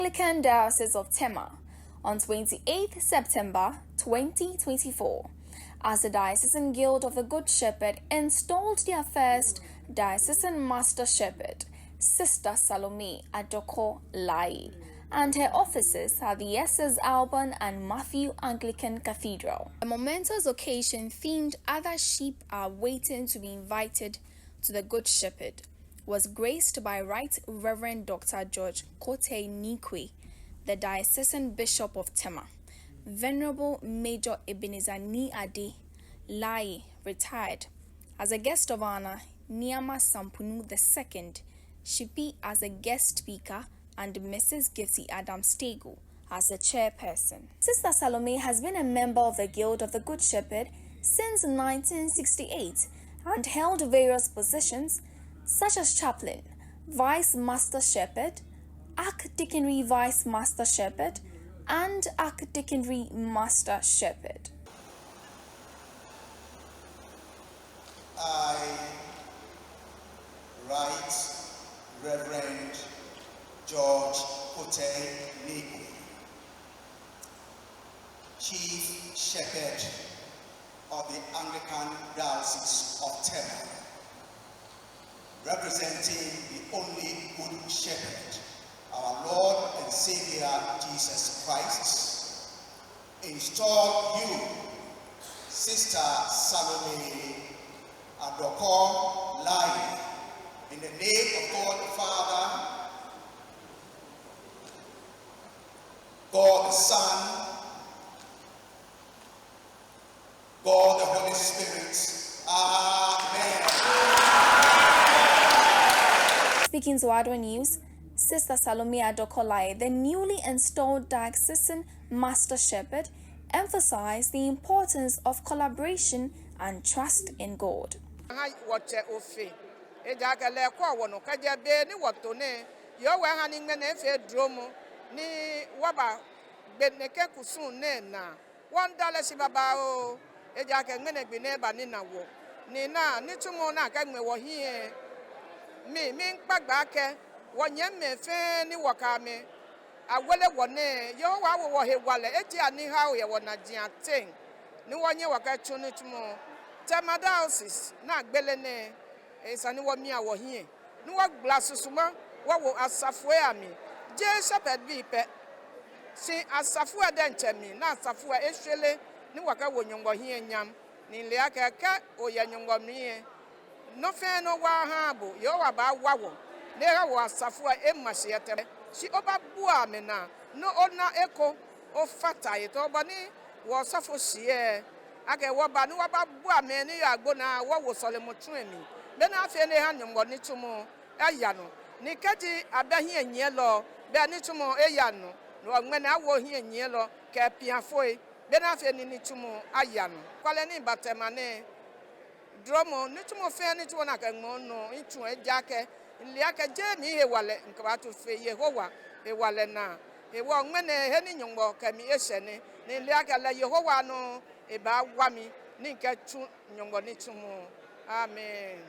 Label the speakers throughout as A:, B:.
A: Anglican Diocese of Tema on 28th September 2024 as the Diocesan Guild of the Good Shepherd installed their first diocesan master shepherd, Sister Salome Adorkor Laryea, and her offices at the SS Alban and Matthew Anglican Cathedral. A momentous occasion themed "Other Sheep Are Waiting to be Invited to the Good Shepherd" was graced by Right Reverend Dr. George Kote Nikwe, the Diocesan Bishop of Tema, Venerable Major Ebenezer Ni Ade Laryea, retired. As a guest of honor, Niama Sampunu II, Shipi as a guest speaker, and Mrs. Gifty Adams Stego as the chairperson. Sister Salome has been a member of the Guild of the Good Shepherd since 1968 and held various positions such as chaplain, vice master shepherd, archdeaconry vice master shepherd, and archdeaconry master shepherd.
B: I, Right Reverend George Kote Nikwe, Chief Shepherd of the Anglican Diocese of Tema, representing the only Good Shepherd, our Lord and Savior Jesus Christ, install you, Sister Salome Adorkor Laryea, in the name of God the Father, God the Son, God the Holy Spirit. Amen.
A: Speaking to Adwa News, Sister Salome Adorkor Laryea, the newly installed diocesan master shepherd, emphasized the importance of collaboration and trust in God.
C: Ni waba beneke kusun ne na $1 si baba o eja ke ngene gbe ne ba ni na wo ni na ni tumo na ka gbe wo hie mi nkpagba ke wo nye me fe ni wo ka me awele wo ne yo wa wo he wale eji ani ha o ye wo na jian ten ni wo nye wo ka chu ni tumo Tema Diocese na gbele ne esani wo mi awo hie ni wo gla susuma wo asafo ami je shepherd bi pe si asafu adenchemi na asafu ehwele ni waka wonyongo hie nyam ni le aka ka oyanyongo mie no fe no wa ha bu yo wa ba wawo ne ha wo asafu emahyetem si oba bua me na no ona eko o fata ye to ba ni wo safo sie aka wo ba ni wa ba bua me ni agbo na wo solemotun emi be na afi ne ha nyongo ni tumo aya no ni kati abahie nye lo be ani tumo eya no ngene awo hie nye lo ke piafoi be na fe ni tumo aya no kwale ni batema ne dromo ni tumo fe ni tumo na ka mo no itu eja ke lia ke je mi he wale nkaba to fe Yehowa e wale na e wo ngene he ni nyongo ke mi ehye ni lia ke la Yehowa no e ba wa mi ni nke tu nyongo ni tumo. Amen.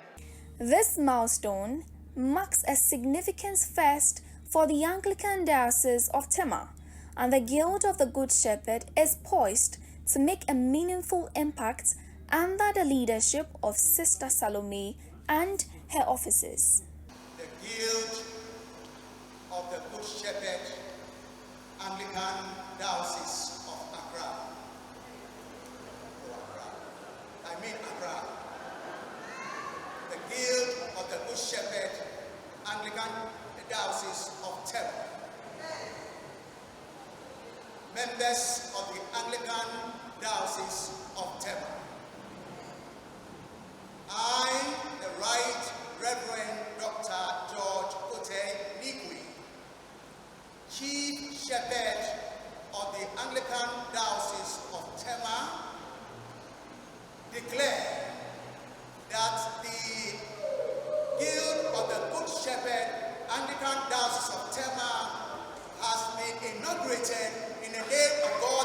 A: This milestone marks a significant first for the Anglican Diocese of Tema, and the Guild of the Good Shepherd is poised to make a meaningful impact under the leadership of Sister Salome and her officers.
B: The Guild of the Good Shepherd, Anglican Diocese of Accra. Accra. The Guild of the Good Shepherd, Anglican Diocese of Tema. Members of the Anglican Diocese of Tema. I, the Right Reverend Dr. George Kote Nikwe, Chief Shepherd of the Anglican Diocese of Tema, declare that the Guild of the Good Shepherd, Anglican Diocese of Tema, has been inaugurated in the name of God